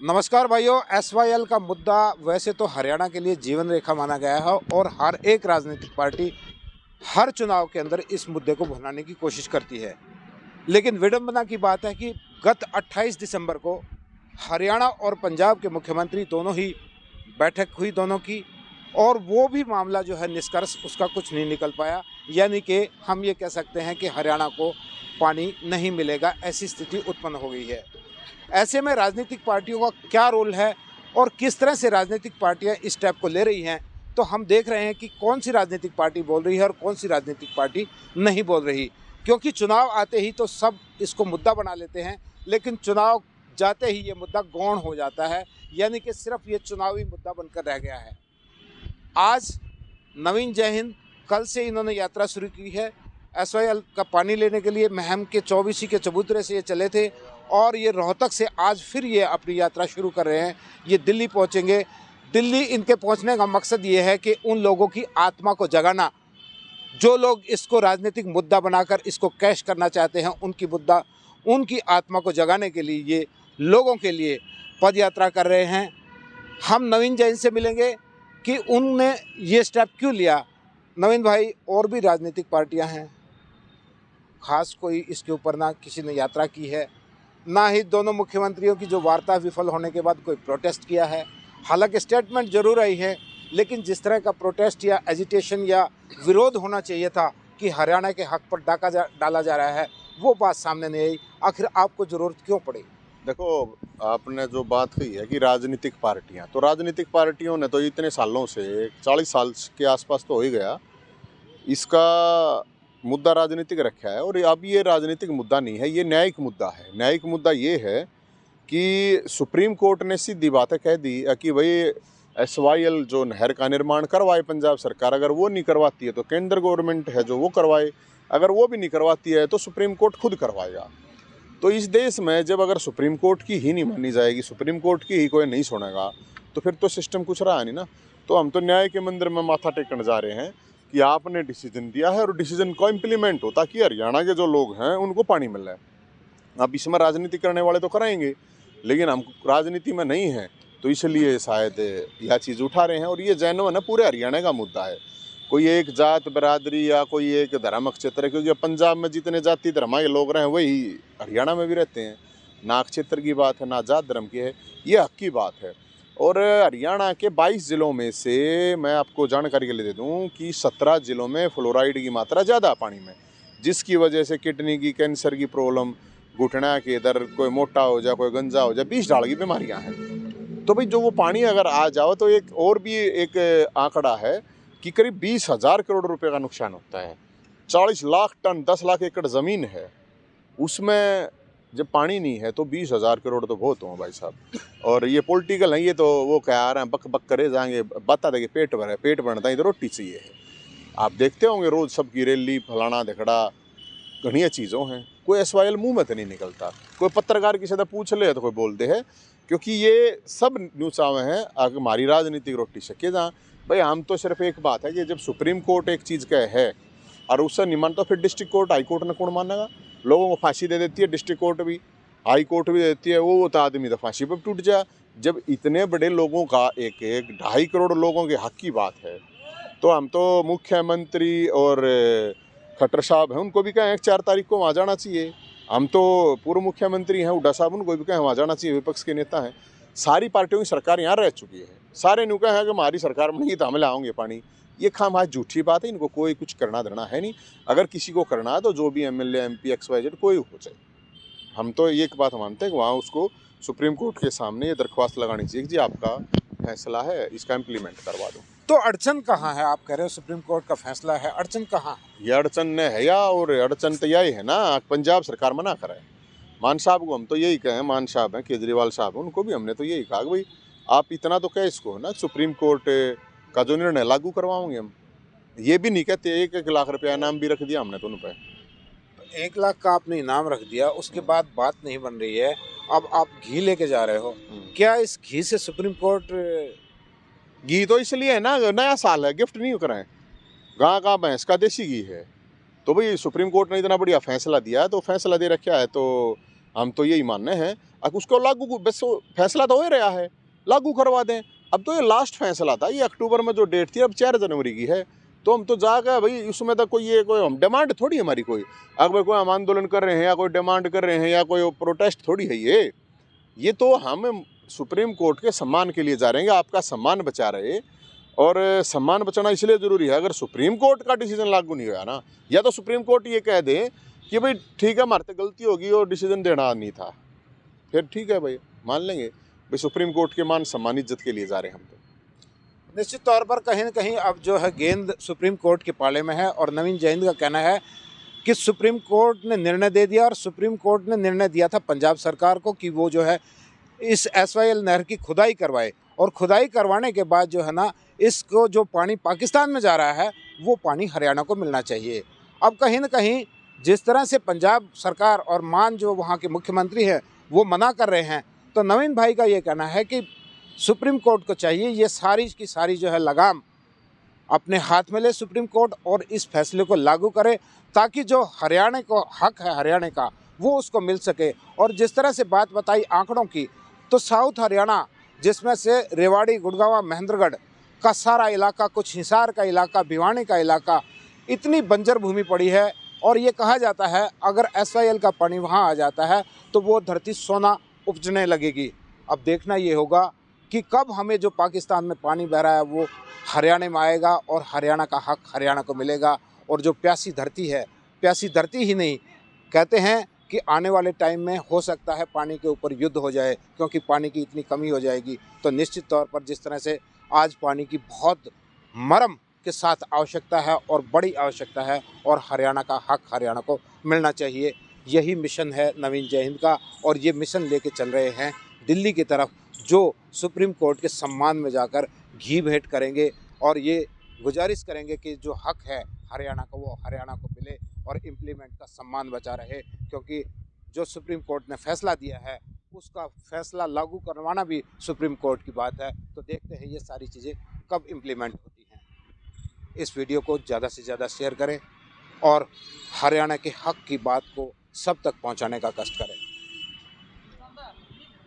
नमस्कार भाइयों। SYL का मुद्दा वैसे तो हरियाणा के लिए जीवन रेखा माना गया है और हर एक राजनीतिक पार्टी हर चुनाव के अंदर इस मुद्दे को भुनाने की कोशिश करती है। लेकिन विडंबना की बात है कि गत 28 दिसंबर को हरियाणा और पंजाब के मुख्यमंत्री दोनों ही बैठक हुई दोनों की, और वो भी मामला जो है निष्कर्ष उसका कुछ नहीं निकल पाया। यानी कि हम ये कह सकते हैं कि हरियाणा को पानी नहीं मिलेगा, ऐसी स्थिति उत्पन्न हो गई है। ऐसे में राजनीतिक पार्टियों का क्या रोल है और किस तरह से राजनीतिक पार्टियां इस स्टेप को ले रही हैं, तो हम देख रहे हैं कि कौन सी राजनीतिक पार्टी बोल रही है और कौन सी राजनीतिक पार्टी नहीं बोल रही। क्योंकि चुनाव आते ही तो सब इसको मुद्दा बना लेते हैं, लेकिन चुनाव जाते ही ये मुद्दा गौण हो जाता है, यानी कि सिर्फ ये चुनावी मुद्दा बनकर रह गया है। आज नवीन जय हिंद, कल से इन्होंने यात्रा शुरू की है। SYL का पानी लेने के लिए महम के 24 के चबूतरे से ये चले थे और ये रोहतक से आज फिर ये अपनी यात्रा शुरू कर रहे हैं। ये दिल्ली पहुंचेंगे। दिल्ली इनके पहुंचने का मकसद ये है कि उन लोगों की आत्मा को जगाना, जो लोग इसको राजनीतिक मुद्दा बनाकर इसको कैश करना चाहते हैं, उनकी आत्मा को जगाने के लिए ये लोगों के लिए पद यात्रा कर रहे हैं। हम नवीन जैन से मिलेंगे कि उनने ये स्टेप क्यों लिया। नवीन भाई, और भी राजनीतिक पार्टियां हैं, खास कोई इसके ऊपर ना किसी ने यात्रा की है, ना ही दोनों मुख्यमंत्रियों की जो वार्ता विफल होने के बाद कोई प्रोटेस्ट किया है। हालांकि स्टेटमेंट जरूर आई है, लेकिन जिस तरह का प्रोटेस्ट या एजिटेशन या विरोध होना चाहिए था कि हरियाणा के हक पर डाला जा रहा है, वो बात सामने नहीं आई। आखिर आपको ज़रूरत क्यों पड़ी? देखो, आपने जो बात कही है कि राजनीतिक पार्टियों ने तो इतने सालों से 40 साल के आसपास तो हो ही गया, इसका मुद्दा राजनीतिक रखा है। और अब ये राजनीतिक मुद्दा नहीं है, ये न्यायिक मुद्दा है। न्यायिक मुद्दा ये है कि सुप्रीम कोर्ट ने सीधी बातें कह दी कि भाई SYL जो नहर का निर्माण करवाए पंजाब सरकार, अगर वो नहीं करवाती है तो केंद्र गवर्नमेंट है जो वो करवाए, अगर वो भी नहीं करवाती है तो सुप्रीम कोर्ट खुद करवाएगा। तो इस देश में जब अगर सुप्रीम कोर्ट की ही नहीं मानी जाएगी, सुप्रीम कोर्ट की ही कोई नहीं सुनेगा, तो फिर तो सिस्टम कुछ रहा नहीं ना। तो हम तो न्याय के मंदिर में माथा टेकने जा रहे हैं कि आपने डिसीजन दिया है और डिसीजन को इम्प्लीमेंट हो, ताकि हरियाणा के जो लोग हैं उनको पानी मिल रहा है। अब इसमें राजनीति करने वाले तो कराएंगे, लेकिन हम राजनीति में नहीं हैं, तो इसलिए शायद यह चीज़ उठा रहे हैं। और ये जेन्युइन है, पूरे हरियाणा का मुद्दा है। कोई एक जात बरादरी या कोई एक धर्म क्षेत्र है, क्योंकि पंजाब में जितने जाति धर्म के लोग रहे हैं वही हरियाणा में भी रहते हैं। ना क्षेत्र की बात है, ना जात धर्म की है, ये हक की बात है। और हरियाणा के 22 ज़िलों में से मैं आपको जानकारी के लिए दे दूं कि 17 ज़िलों में फ्लोराइड की मात्रा ज़्यादा है पानी में, जिसकी वजह से किडनी की, कैंसर की प्रॉब्लम, घुटना के दर्द, कोई मोटा हो जाए, कोई गंजा हो जाए, 20 ढाल की बीमारियाँ हैं। तो भाई जो वो पानी अगर आ जाओ तो एक और भी एक आंकड़ा है कि करीब 20,000 करोड़ रुपए का नुकसान होता है। 40 लाख टन, 10 लाख एकड़ ज़मीन है, उसमें जब पानी नहीं है तो 20,000 करोड़ तो बहुत हो भाई साहब। और ये पॉलिटिकल है, ये तो वो कह रहे हैं बक बक करे जाएंगे, बता देंगे पेट भर है, पेट भरता है तो रोटी चाहिए है। आप देखते होंगे रोज़ सबकी रैली, फलाना धकड़ा, घनी चीज़ों हैं। कोई SYL मुँह में तो नहीं निकलता। कोई पत्रकार किसी से पूछ ले तो कोई बोलते हैं, क्योंकि ये सब न्यूज़ावें हैं अगर हमारी राजनीतिक रोटी सके जहाँ। भाई हम तो सिर्फ एक बात है कि जब सुप्रीम कोर्ट एक चीज़ का है और उससे नहीं मानता, फिर डिस्ट्रिक्ट कोर्ट, हाई कोर्ट ने कौन मानेगा? लोगों को फांसी दे देती है डिस्ट्रिक्ट कोर्ट भी, हाई कोर्ट भी देती है, वो तो आदमी तो फांसी पर टूट जाए। जब इतने बड़े लोगों का, एक 2.5 करोड़ लोगों के हक की बात है, तो हम तो मुख्यमंत्री और खट्टर साहब हैं, उनको भी कहें 4 तारीख को वहाँ जाना चाहिए। हम तो पूर्व मुख्यमंत्री हैं हुड्डा साहब, उनको भी कहें वहाँ जाना चाहिए, विपक्ष के नेता हैं। सारी पार्टियों की सरकार यहाँ रह चुकी है, सारे न्यू कहें कि हमारी सरकार में नहीं तो हम लाओगे पानी। ये खामखा झूठी बात है, इनको कोई कुछ करना धरना है नहीं। अगर किसी को करना है तो जो भी MLA MP XYZ कोई हो जाए, हम तो एक बात मानते हैं कि वहाँ उसको सुप्रीम कोर्ट के सामने ये दरख्वास्त लगानी चाहिए कि जी आपका फैसला है, इसका इम्प्लीमेंट करवा दो। तो अड़चन कहाँ है? आप कह रहे हो सुप्रीम कोर्ट का फैसला है, अड़चन कहाँ है? ये अड़चन ने है या, और अड़चन तो यही है ना, पंजाब सरकार मना करे। मान साहब को हम तो यही कहें, मान साहब हैं, केजरीवाल साहब, उनको भी हमने तो यही कहा कि भाई आप इतना तो कह इसको ना, सुप्रीम कोर्ट का जो निर्णय लागू करवाओगे हम। ये भी नहीं कहते 1-1 लाख रुपया इनाम भी रख दिया हमने तो उन पर। 1 लाख का आपने इनाम रख दिया, उसके बाद बात नहीं बन रही है। अब आप घी लेके जा रहे हो, क्या इस घी से सुप्रीम कोर्ट? घी तो इसलिए है ना, नया साल है, गिफ्ट नहीं कराएं। गाँव का भैंस का देसी घी है, तो भाई सुप्रीम कोर्ट ने इतना बढ़िया फैसला दिया है, तो फैसला दे रखा है तो हम तो यही मानने हैं। अब उसको लागू, बस फैसला तो हो ही रहा है, लागू करवा दें। अब तो ये लास्ट फैसला था, ये अक्टूबर में जो डेट थी, अब 4 जनवरी की है, तो हम तो जाकर भाई उसमें तो कोई हम डिमांड थोड़ी हमारी कोई, अगर कोई हम आंदोलन कर रहे हैं या कोई डिमांड कर रहे हैं या कोई प्रोटेस्ट थोड़ी है ये तो हम सुप्रीम कोर्ट के सम्मान के लिए जा रहे हैं, आपका सम्मान बचा रहे। और सम्मान बचाना इसलिए ज़रूरी है, अगर सुप्रीम कोर्ट का डिसीजन लागू नहीं हुआ ना, या तो सुप्रीम कोर्ट ये कह दे कि भाई ठीक है हमारे से गलती होगी और डिसीजन देना नहीं था, फिर ठीक है भाई मान लेंगे, भाई सुप्रीम कोर्ट के मान सम्मान इज्जत के लिए जा रहे हैं हम तो। निश्चित तौर पर कहीं न कहीं अब जो है गेंद सुप्रीम कोर्ट के पाले में है और नवीन जयंत का कहना है कि सुप्रीम कोर्ट ने निर्णय दे दिया और सुप्रीम कोर्ट ने निर्णय दिया था पंजाब सरकार को कि वो जो है इस SYL नहर की खुदाई करवाए, और खुदाई करवाने के बाद जो है ना, इसको जो पानी पाकिस्तान में जा रहा है वो पानी हरियाणा को मिलना चाहिए। अब कहीं न कहीं जिस तरह से पंजाब सरकार और मान जो वहाँ के मुख्यमंत्री हैं वो मना कर रहे हैं, तो नवीन भाई का ये कहना है कि सुप्रीम कोर्ट को चाहिए ये सारी की सारी जो है लगाम अपने हाथ में ले सुप्रीम कोर्ट, और इस फैसले को लागू करे ताकि जो हरियाणा को हक है हरियाणा का वो उसको मिल सके। और जिस तरह से बात बताई आंकड़ों की, तो साउथ हरियाणा जिसमें से रेवाड़ी, गुड़गांव, महेंद्रगढ़ का सारा इलाका, कुछ हिसार का इलाका, भिवानी का इलाका, इतनी बंजर भूमि पड़ी है। और ये कहा जाता है अगर SYL का पानी वहाँ आ जाता है तो वो धरती सोना उपजने लगेगी। अब देखना ये होगा कि कब हमें जो पाकिस्तान में पानी बह रहा है वो हरियाणा में आएगा और हरियाणा का हक हरियाणा को मिलेगा। और जो प्यासी धरती है, प्यासी धरती ही नहीं, कहते हैं कि आने वाले टाइम में हो सकता है पानी के ऊपर युद्ध हो जाए, क्योंकि पानी की इतनी कमी हो जाएगी। तो निश्चित तौर पर जिस तरह से आज पानी की बहुत मरम के साथ आवश्यकता है और बड़ी आवश्यकता है, और हरियाणा का हक हरियाणा को मिलना चाहिए, यही मिशन है नवीन जयहिंद का। और ये मिशन लेके चल रहे हैं दिल्ली की तरफ, जो सुप्रीम कोर्ट के सम्मान में जाकर घी भेंट करेंगे और ये गुजारिश करेंगे कि जो हक है हरियाणा को वो हरियाणा को मिले और इम्प्लीमेंट का सम्मान बचा रहे। क्योंकि जो सुप्रीम कोर्ट ने फैसला दिया है उसका फैसला लागू करवाना भी सुप्रीम कोर्ट की बात है। तो देखते हैं ये सारी चीज़ें कब इम्प्लीमेंट होती हैं। इस वीडियो को ज़्यादा से ज़्यादा शेयर करें और हरियाणा के हक की बात को सब तक पहुंचाने का कष्ट करें।